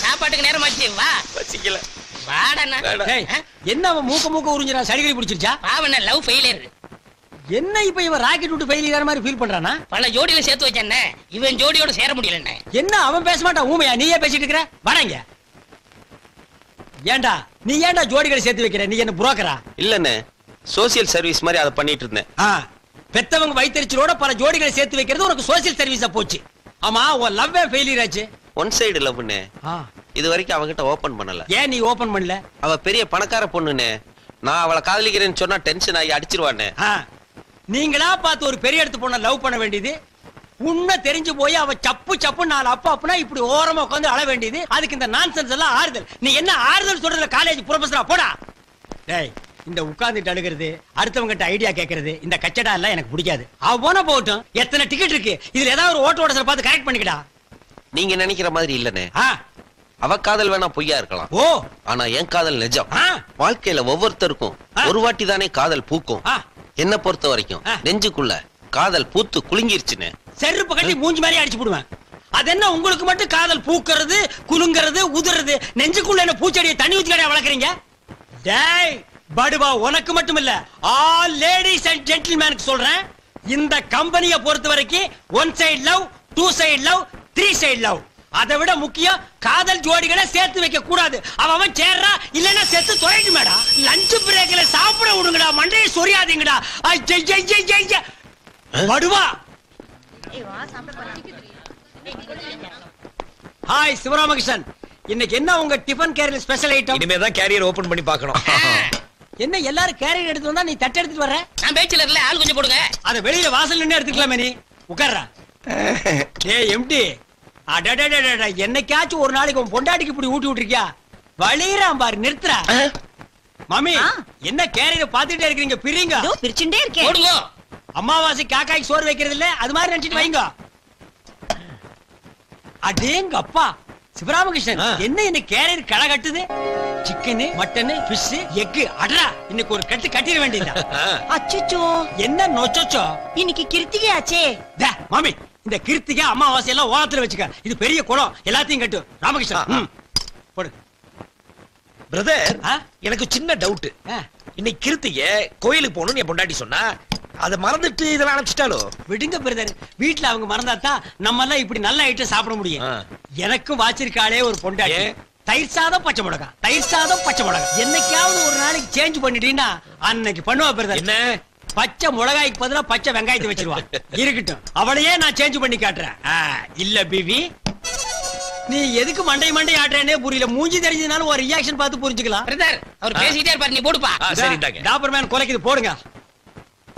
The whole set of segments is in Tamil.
சாப்பாட்டுக்கு நேரமாச்சு வா. வச்சிக்கல. வாடா. என்ன அவன் மூக்க உறிஞ்சிரான், சடிகடி பிடிச்சிருச்சா? பாவன லவ் ஃபெயிலியர். என்ன இப்ப இவன் ராக்கெட் விட்டு ஃபெயிலியர் மாதிரி ஃபீல் பண்றானா? பல ஜோடியில சேர்த்து வச்சேன், இவன் ஜோடியோட சேர முடியல. என்ன அவன் பேச மாட்டான், ஊமையா நீயே பேசிட்டு இருக்கிற? வாடாங்க. ஏண்டா நீ ஏண்டா ஜோடிகளை சேர்த்து வைக்கிற? நீ என்ன புரோக்கரா? இல்லண்ணே, சோசியல் சர்வீஸ் மாதிரி அதை பண்ணிட்டு இருந்தேன். பெத்தவங்க வயித்தறிச்சலோட பல ஜோடிகளை சேர்த்து வைக்கிறது உனக்கு சோசியல் சர்வீஸா போச்சு. ஆமா, உன் லவ்வே ஃபெயிலியர் ஆச்சு. One side லவ்னே. இது வரைக்கும் அவகிட்ட ஓபன் பண்ணல. ஏன் நீ ஓபன் பண்ணல? அவ பெரிய பணக்கார பொண்ணுனே. நான் அவளை காதலிக்கிறேன்னு சொன்னா டென்ஷன் ஆகி அடிச்சிருவானே. நீங்களா பார்த்து ஒரு பெரிய இடத்து பொண்ண லவ் பண்ண வேண்டியது, உண்மை தெரிஞ்சு போய் அவ சப்பு நாலு அப்பா இப்படி ஓரமா உட்காந்து அழ வேண்டியது. அதுக்கு இந்த நான்சென்ஸ் எல்லாம் ஆறுதல். நீ என்ன ஆறுதல் சொல்றதுல காலேஜ் ப்ரொஃபஸரா போடா. டேய், இந்த உட்கார்ந்துட்டு அழுகிறது, அடுத்தவங்க கிட்ட ஐடியா கேட்கறது, இந்த கச்சடா எல்லாம் எனக்கு பிடிக்காது. அவன போட்டும், எத்தனை டிக்கெட் இருக்கு, இதுல ஏதாவது ஒரு ஓட்ட ஓடசல பார்த்து கரெக்ட் பண்ணிக்கடா. நீங்க நினைக்கிற மாதிரி இல்லனே. அவ காதல் வேணா பொய்யா இருக்கலாம். ஆனா என் காதல் நிஜம். வாழ்க்கையில ஒவ்வொருத்தருக்கும் ஒரு வாட்டி தானே காதல் பூக்கும். என்ன பொறுத்த வரைக்கும் நெஞ்சுக்குள்ள காதல் பூத்து குலுங்கிருச்சுன்னு செருப்பு கட்டி மூஞ்சி மாதிரி அடிச்சு போடுவேன். அது என்ன உங்களுக்கு மட்டும் காதல் பூக்கிறது, குலுங்கிறது, உதிர்றது? நெஞ்சுக்குள்ள என்ன பூச்செடியை தண்ணி ஊத்தி கடையா வளர்க்குறீங்க? டேய் படுவா, உனக்கு மட்டும் இல்ல, ஆல் லேடிஸ் அண்ட் ஜென்டில்மேனுக்கு சொல்றேன். இந்த கம்பெனியை பொறுத்த வரைக்கும் one side love, two side love, three side love. அதை விட முக்கியம் காதல் ஜோடிகளை சேர்த்து வைக்க கூடாது. அவன் சேர்றா இல்லன்னா செத்து தொலைட்டு மேடா. லஞ்ச் பிரேக்ல சாப்பிட விடுங்கடா, மண்டையை சொரியாதீங்கடா. படுவா. ஹாய் சிவராமகிருஷ்ணன், இன்னைக்கு என்ன உங்க டிஃபன் கேரியர் ஸ்பெஷல் ஐட்டம்? இனிமே தான் கேரியர் ஓபன் பண்ணி பார்க்கணும். என்ன எல்லாரும் கேரியர் எடுத்து வந்தா நீ தட்டு எடுத்துட்டு வர? நான் பேச்சுலர்ல ஆள் கொஞ்சம் போடுங்க. அத வெளியில வாசல்ல நின்னு எடுத்துக்கலாமே. நீ உட்கார்றா. ஏய் எம்டி, அடடடடட, என்னைக்காச்சும் ஒரு நாளைக்கு உன் பொண்டாட்டிக்கு இப்படி ஊட்டி விட்டுருக்கியா? வலிறான் பாரு, நிறுத்துறா. மாமி, என்ன கேரியரை பாத்துட்டே இருக்கீங்க? பிரிங்க. பிரிச்சுட்டே இருக்கேன். போடுங்க. அம்மாவாசை காக்காய்க்கு சோறு வைக்கிறது இல்ல, அது மாதிரி நினைச்சிட்டு வைங்க. அடேங்க அப்பா சிவராமகிருஷ்ணன், என்ன என்ன கேரியர் களை கட்டுது? Chicken, mutton, fish, egg. அடரா, இன்னைக்கு ஒரு கட்டு கட்டிட வேண்டியதா? அச்சச்சோ, என்ன நொச்சோ? இன்னைக்கு கிருத்திகை ஆச்சே. மாமி, இந்த கிருத்திகை அமாவாசை எல்லாம் ஓரத்துல வச்சுக்க. இது பெரிய குளம், எல்லாத்தையும் கட்டு. ராமகிருஷ்ணன் போடு. பிரதர், எனக்கு சின்ன டவுட். இன்னைக்கு கிருத்திகை கோயிலுக்கு போகணும்னு என் பொண்டாட்டி சொன்னா, அதை மறந்துட்டு இதெல்லாம் அனுப்பிச்சிட்டாலோ? விடுங்க பிரதர், வீட்டுல அவங்க மறந்தாதான் நம்ம எல்லாம் இப்படி நல்ல ஐட்டம் சாப்பிட முடியும். எனக்கும் வாச்சிருக்காளே ஒரு பொண்டாட்டி, தயிர் சாதம் பச்சை மிளகா, தயிர் சாதம் பச்சை மிளகா. என்னைக்காவது ஒரு நாளைக்கு சேஞ்ச் பண்ணிட்டீங்கன்னா அன்னைக்கு பண்ணுவா பிரதர். என்ன? பச்சை மிளகாய்க்கு பதிலா பச்சை வெங்காயத்தை வச்சிருவா. இருக்கட்டும், அவளையே நான் சேஞ்ச் பண்ணி காட்டுறேன். இல்ல பிவி, நீ எதுக்கு மண்டை ஆட்டுறேனே புரியல. மூஞ்சி தெரிஞ்சதுனால ஒரு ரியாக்ஷன் பார்த்து புரிஞ்சுக்கலாம். பிரதர், அவர் பேசிட்டே இருப்பாரு, நீ போடுப்பா. சரிடாங்க. டாபர்மேன் கொலைக்குது, போடுங்க.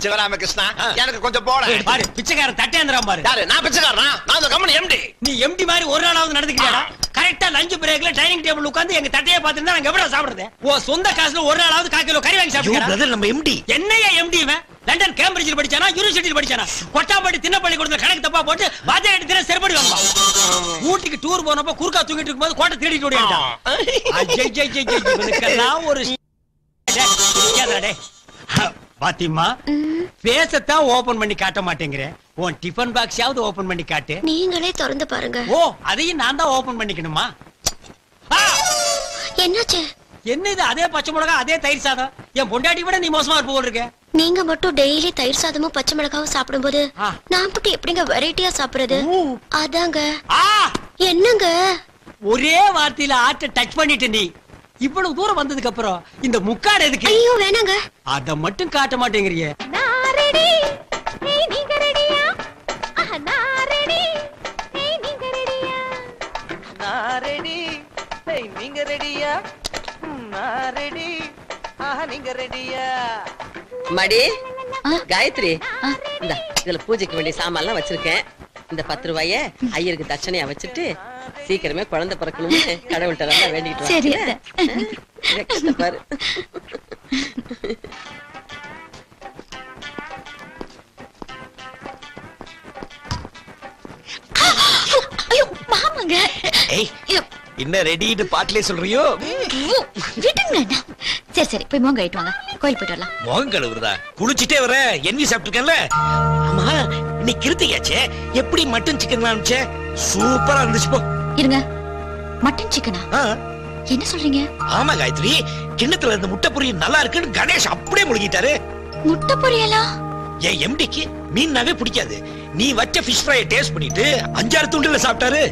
சிவராமகிருஷ்ணா, எனக்கு கொஞ்சம் போட பாரு. பிச்சைக்காரன் தட்டேந்திரா பாரு. நான் பிச்சைக்காரனா? நான் அந்த கம்பெனி எம்டி. நீ எம்டி மாதிரி ஒரு நாளாவது நடந்துக்கிறியாடா? கரெக்டா லஞ்ச் பிரேக்ல டைனிங் டேபிள் உட்கார்ந்து எங்க தட்டையே பார்த்துட்டு நாங்க எவ்வளவு சாப்பிடுறது? ஓ சொந்த காசுல ஒரு நாளாவது 1/4 கிலோ கறி வாங்கி சாப்பிடுறா? பிரதர், நம்ம எம்டி. என்னையா எம்டி இவன்? லண்டன் கேம்பிரிட்ஜ்ல படிச்சானா, யூனிவர்சிட்டில படிச்சானா? கொட்டாப்பட்டி திண்ணப்பள்ளி கொடுத்த கணக்கு தப்பா போட்டு வாத்தியார் எடுத்து செருப்படி வாங்குவா. ஊட்டிக்கு டூர் போனப்ப குறுக்கா தூங்கிட்டு இருக்கும்போது கோட்டை தேடிட்டு ஓடிட்டான். இவனுக்கெல்லாம் ஒரு பாத்திமா, பேசத்தான் ஓபன் பண்ணி காட்ட மாட்டேங்கிற. உன் டிஃபன் பாக்ஸாவது ஓபன் பண்ணி காட்டு. நீங்களே திறந்து பாருங்க. ஓ, அதையும் நான் தான் ஓபன் பண்ணிக்கணுமா? என்னாச்சு? என்ன இது? அதே பச்சை மிளகா, அதே தயிர் சாதம். என் பொண்டாட்டி விட நீ மோசமா இருப்ப போல இருக்க. நீங்க மட்டும் டெய்லி தயிர் சாதமும் பச்சை மிளகாவும் சாப்பிடும்போது நான் மட்டும் எப்படிங்க வெரைட்டியா சாப்பிடுறது? அதாங்க. என்னங்க ஒரே வார்த்தையில ஆட்ட டச் பண்ணிட்ட நீ. இவ்வளவு தூரம் வந்ததுக்கு அப்புறம் இந்த முக்காடு எதுக்கு? ஐயோ வேணாங்க. அத மட்டும் காட்ட மாட்டேங்கறியே. நான் ரெடி, ஏய் நீங்க ரெடியா? நான் ரெடி, ஏய் நீங்க ரெடியா? நான் ரெடி, ஏய் நீங்க ரெடியா? நான் ரெடி, நீங்க ரெடியா? மடி, காயத்ரி, இந்த இதுல பூஜைக்கு வேண்டிய சாமான்லாம் வச்சிருக்கேன். இந்த 10 ரூபாய ஐயருக்கு தட்சணையா வச்சுட்டு சீக்கிரமே குழந்தை பிறக்கணும்னு கடவுள்கிட்ட நல்லா வேண்டிட்டு பாரு. என்ன ரெடின்னு பாட்டிலே சொல்றியோ? சரி சரி, போய் மோங்க ஆயிட்டு வாங்க, கோயில் போயிட்டு வரலாம். மோகம் கழுவுறதா? குளிச்சுட்டே வர என்வி சாப்பிட்டுருக்கேன்ல. ஆமா, இன்னைக்கு கிருத்திகாச்சே, எப்படி மட்டன் சிக்கன் அனுப்பிச்சே? சூப்பரா இருந்துச்சு. போ இருங்க. மட்டன் சிக்கனா? என்ன சொல்றீங்க? ஆமா காயத்ரி, கிண்ணத்துல இருந்த முட்டை பொரியல் நல்லா இருக்குன்னு கணேஷ் அப்படியே முழுகிட்டாரு. முட்டை பொரியலா? என் எம்டிக்கு மீன்னாவே பிடிக்காது. நீ வச்ச ஃபிஷ் ஃப்ரையை டேஸ்ட் பண்ணிட்டு 5-6 துண்டுல சாப்பிட்டாரு.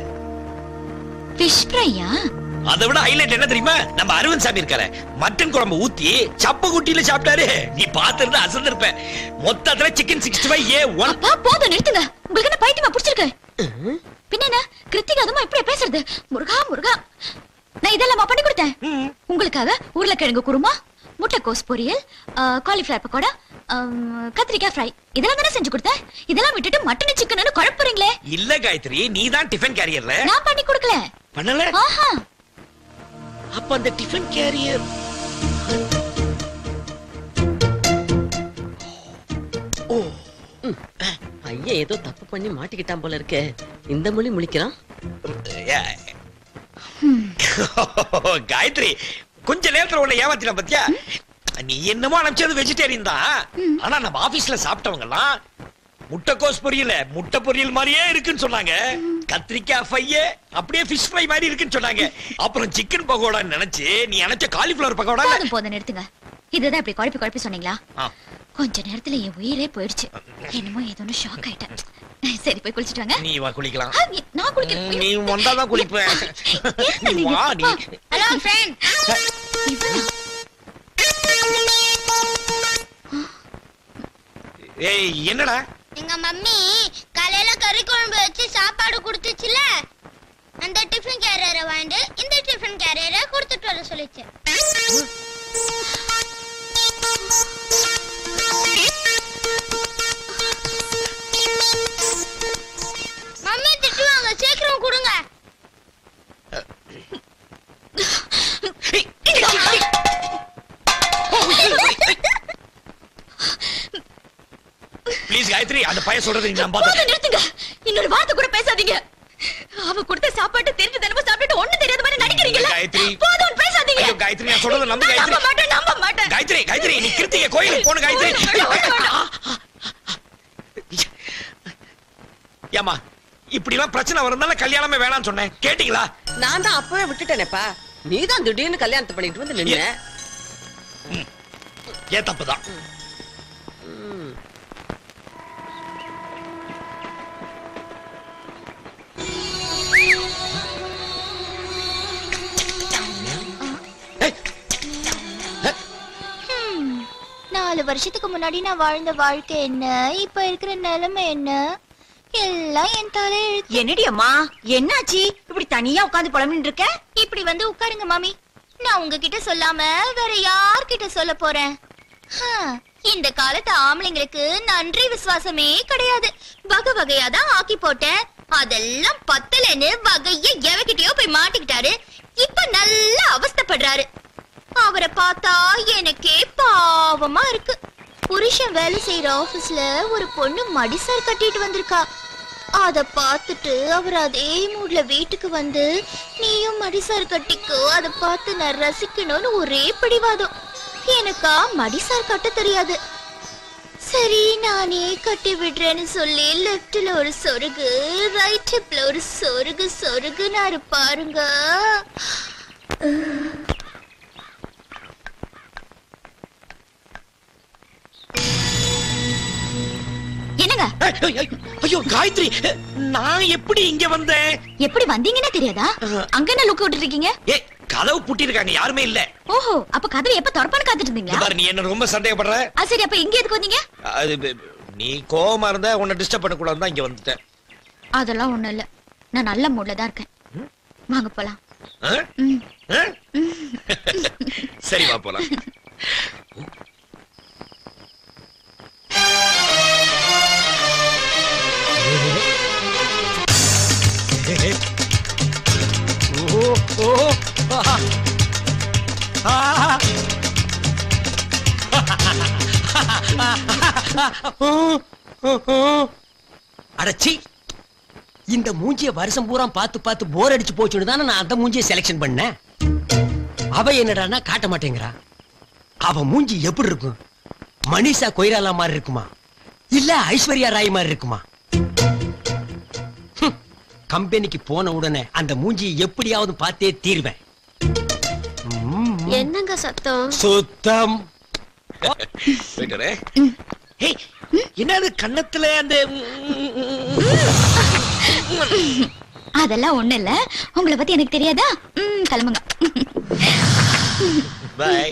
ஃபிஷ் ஃப்ரையா? அதை விட ஹைலைட் என்ன தெரியுமா? நம்ம அரவிந்த் சாமி இருக்காரு, மட்டன் குழம்பு ஊத்தி சப்ப குட்டியில சாப்பிட்டாரு. நீ பாத்துருந்தா அசந்திருப்ப. மொத்தத்துல சிக்கன் 65 A1. அப்பா போதும் நிறுத்துங்க. உங்களுக்கு என்ன பைத்தியமா பிடிச்சிருக்கு? பின்ன கிருத்திகா அதுமா இப்படி பேசுறது? முருகா முருகா, நான் இதெல்லாம் பண்ணி கொடுத்தேன் உங்களுக்காக. உருளைக்கிழங்கு குருமா, முட்டைக்கோஸ் பொரியல், காலிஃபிளவர் பக்கோடா, கத்திரிக்காய் ஃப்ரை, இதெல்லாம் தானே செஞ்சு கொடுத்தேன். இதெல்லாம் விட்டுட்டு மட்டன் சிக்கன் குழப்புறீங்களே. இல்ல காயத்ரி, நீ தான் டிஃபன் கேரியர்ல. நான் பண்ணி கொடுக்கல. பண்ணல? ஆஹா. அப்ப அந்த டிஃபன் கேரியர் ஐயா ஏதோ தப்பு பண்ணி மாட்டிக்கிட்டான் போல இருக்கே. இந்த மொழி முழிக்கிறான். காயத்ரி, கொஞ்ச நேரத்துல உன்னை ஏமாத்தின பத்தியா? நீ என்னமோ அனுப்பிச்சது வெஜிடேரியன் தான். ஆனா நம்ம ஆபீஸ்ல சாப்பிட்டவங்க எல்லாம் முட்டைக்கோஸ் பொரியல முட்டை பொரியல் மாதிரியே இருக்குன்னு சொன்னாங்க. கத்திரிக்காய் ஃப்ரை அப்படியே ஃபிஷ் ஃப்ரை மாதிரி இருக்குன்னு சொன்னாங்க. அப்புறம் சிக்கன் பகோடா நினைச்சு நீ நினைச்ச காலிஃபிளவர் பகோடா. போதும் போதும் நிறுத்துங்க. இதுதான் இப்படி குழப்பி குழப்பி சொன்னீங்களா? கொஞ்ச நேரத்துல என் உயிரே போயிடுச்சு. என்னமோ ஏதோ ஷாக் ஆயிட்டேன். சரி போய் குளிச்சிட்டு வாங்க. நீ வா குளிக்கலாம். நான் குளிக்கிறேன். நீ வந்தாதான் குளிப்பேன். நீ வா. நீ ஹலோ ஃப்ரெண்ட். ஏய் என்னடா? எங்க மம்மி காலையில கறி குழம்பு வச்சு சாப்பாடு கொடுத்துச்சுல, அந்த டிஃபன் கேரியரை வாங்கிட்டு இந்த டிஃபன் கேரியரை கொடுத்துட்டு வர சொல்லிச்சு. மம்மி திட்டுவாங்க, சீக்கிரம் கொடுங்க. ப்ளீஸ் காயத்ரி, அந்த பையன் சொல்றது நீ நம்பாத. நிறுத்துங்க. இன்னொரு வார்த்தை கூட பேசாதீங்க. அவ கொடுத்த சாப்பாட்டு தெரிஞ்சு தினமும் சாப்பிட்டு ஒண்ணு தெரியாத மாதிரி நடிக்கிறீங்களா? காயத்ரி போதும் பேசாதீங்க. ஐயோ காயத்ரி, நான் சொல்றது நம்பு காயத்ரி. நம்ப மாட்டேன். காயத்ரி காயத்ரி, நீ கிருத்திகை கோயிலுக்கு போணும் காயத்ரி. ஏமா இப்படி எல்லாம் பிரச்சனை வரும்னால கல்யாணமே வேணாம்னு சொன்னேன், கேட்டீங்களா? நான் தான் அப்பவே விட்டுட்டேனேப்பா. நீதான் திடீர்னு கல்யாணத்தை பண்ணிட்டு வந்து நின்ன. ஏன் தப்புதான். நாலு வருஷத்துக்கு முன்னாடி நான் வாழ்ந்த வாழ்க்கை என்ன, இப்ப இருக்கிற நிலைமை என்ன, எல்லாம் என் தலையெழுத்து. என்னடி அம்மா, என்னாச்சு இப்படி தனியா உட்கார்ந்து புலம்பிட்டு இருக்க? இப்படி வந்து உட்காருங்க மாமி. நான் உங்ககிட்ட சொல்லாம வேற யார்கிட்ட சொல்ல போறேன்? இந்த காலத்து ஆம்பளைங்களுக்கு நன்றி விசுவாசமே கிடையாது. வகை வகையா தான் ஆக்கி போட்டேன். அதெல்லாம் பத்தலன்னு வகைய எவகிட்டயோ போய் மாட்டிக்கிட்டாரு. இப்ப நல்ல அவஸ்தைப்படுறாரு. அவரை பார்த்தா எனக்கே பாவமா இருக்கு. புருஷன் வேலை செய்யற ஆபீஸ்ல ஒரு பொண்ணு மடிசார் கட்டிட்டு வந்திருக்கா. அத பார்த்துட்டு அவர் அதே மூட்ல வீட்டுக்கு வந்து நீயும் மடிசார் கட்டிக்கோ, அத பார்த்து நான் ரசிக்கணும்னு ஒரே பிடிவாதம். எனக்கா மடிசார் கட்ட தெரியாது. சரி நானே கட்டி விடுறேன்னு சொல்லி லெப்ட்ல ஒரு சொருகு, ரைட் ஹிப்ல ஒரு சொருகு சொருகுனாரு பாருங்க. என்னங்க? ஐயோ காயத்ரி, நான் எப்படி இங்க வந்தேன்? எப்படி வந்தீங்கன்னே தெரியாதா? அங்க என்ன லுக் விட்டு இருக்கீங்க? ஏ கதவு பூட்டி இருக்காங்க, யாருமே இல்ல. ஓஹோ, அப்ப கதவு எப்ப திறப்பான்னு காத்துட்டு இருந்தீங்களா? பாரு, நீ என்ன ரொம்ப சந்தேகப்படுற. சரி, அப்ப இங்க எதுக்கு வந்தீங்க? நீ கோவமா இருந்தா உன்னை டிஸ்டர்ப் பண்ண கூடாது தான் இங்க வந்துட்டேன். அதெல்லாம் ஒண்ணும் இல்ல, நான் நல்ல மூட்ல தான் இருக்கேன். வாங்க போலாம். சரி வா போலாம். அடச்சி, இந்த மூஞ்சிய வருஷம் பூரா பார்த்து பார்த்து போர் அடிச்சு போச்சுன்னு தானே நான் அந்த மூஞ்சிய செலக்ஷன் பண்ணேன். அவ என்னடான்னா காட்ட மாட்டேங்கிறா. அவ மூஞ்சி எப்படி இருக்கும்? மனிஷா கொய்ராலா மாதிரி இருக்குமா, இல்ல ஐஸ்வர்யா ராய் மாதிரி இருக்குமா? கம்பெனிக்கு போன உடனே அந்த மூஞ்சி எப்படியாவது பார்த்தே தீர்வேன். என்னங்க சத்தம்? சுத்தம். என்னது கண்ணத்துல அந்த அதெல்லாம் ஒண்ணு இல்ல. உங்களை பத்தி எனக்கு தெரியாதா? கிளம்புங்க. பை.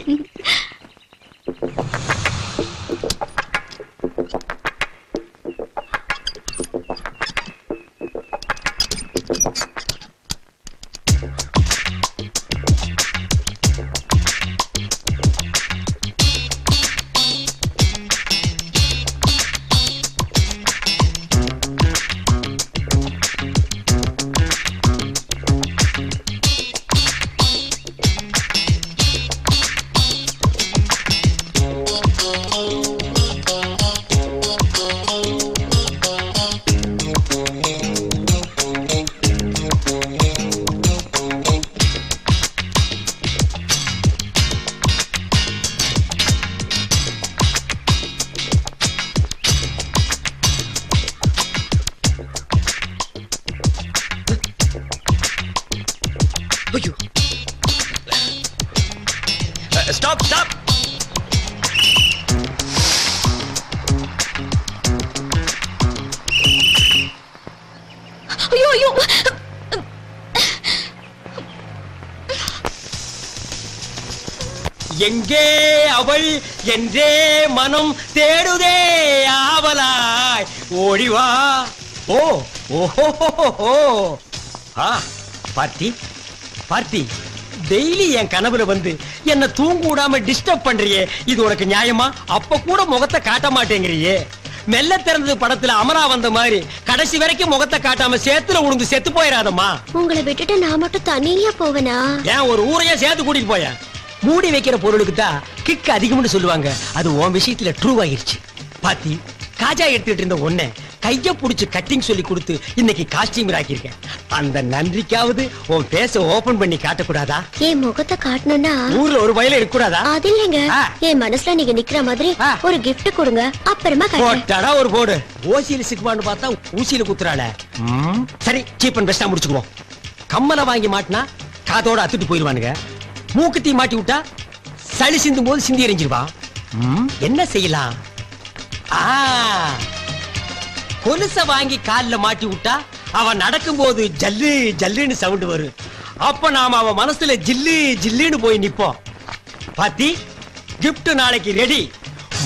Stop, stop. ஐயோ ஐயோ. எங்கே அவள் என்றே மனம் தேடுதே ஆவலாய் ஓடிவா. ஓ ஓஹோ. பார்த்தி பார்த்தி, டெய்லி என் கனவுல வந்து என்ன தூங்க விடாம டிஸ்டர்ப் பண்றியே, இது உனக்கு நியாயமா? அப்ப கூட முகத்தை காட்ட மாட்டேங்கிறியே. மெல்ல திறந்தது படத்துல அமரா வந்த மாதிரி கடைசி வரைக்கும் முகத்தை காட்டாம சேத்துல உழுந்து செத்து போயிடாதம்மா. உங்களை விட்டுட்டு நான் மட்டும் தனியா போவேனா? ஏன் ஒரு ஊரையே சேர்த்து கூட்டிட்டு போய? மூடி வைக்கிற பொருளுக்கு தான் கிக் அதிகம்னு சொல்லுவாங்க. அது உன் விஷயத்துல ட்ரூ ஆயிருச்சு. பாத்தி, காஜா எடுத்துட்டு இருந்த ஒன்ன கைய புடிச்சு கட்டிங் சொல்லி கொடுத்து இன்னைக்கு காஸ்டியூமர் ஆக்கியிருக்கேன். அந்த நன்றிக்காவது உன் பேச ஓபன் பண்ணி காட்டக்கூடாதா? என் முகத்தை காட்டணும்னா ஊர்ல ஒரு வயல எடுக்க கூடாதா? அது இல்லைங்க, என் மனசுல நீங்க நிக்கிற மாதிரி ஒரு gift கொடுங்க, அப்புறமா போட்டடா ஒரு போடு. ஓசியில சிக்குவான்னு பார்த்தா ஊசியில குத்துறாள. சரி, சீப் அண்ட் பெஸ்டா முடிச்சுக்குவோம். கம்மலை வாங்கி மாட்டினா காதோட அத்துட்டு போயிருவானுங்க. மூக்குத்தி மாட்டி விட்டா சளி சிந்தும் போது சிந்தி எறிஞ்சிருவா. என்ன செய்யலாம்? கொலுச வாங்கி கால்ல மாட்டி விட்டா அவன் நடக்கும் போது ஜல்லு ஜல்லுன்னு சவுண்ட் வரும். அப்ப நாம அவன் மனசுல ஜில்லு ஜில்லுன்னு போய் நிப்போம். பாத்தி, கிஃப்ட் நாளைக்கு ரெடி.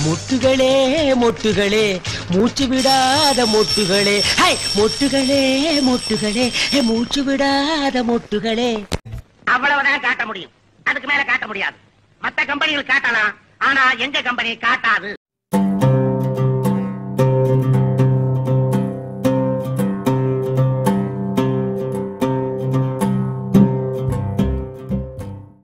மொட்டுகளே மொட்டுகளே, மூச்சு விடாத மொட்டுகளே, ஹை மொட்டுகளே மொட்டுகளே, மூச்சு விடாத மொட்டுகளே. அவ்வளவுதான் காட்ட முடியும், அதுக்கு மேல காட்ட முடியாது. மத்த கம்பெனிகள் காட்டலாம், ஆனா எங்க கம்பெனி காட்டாது.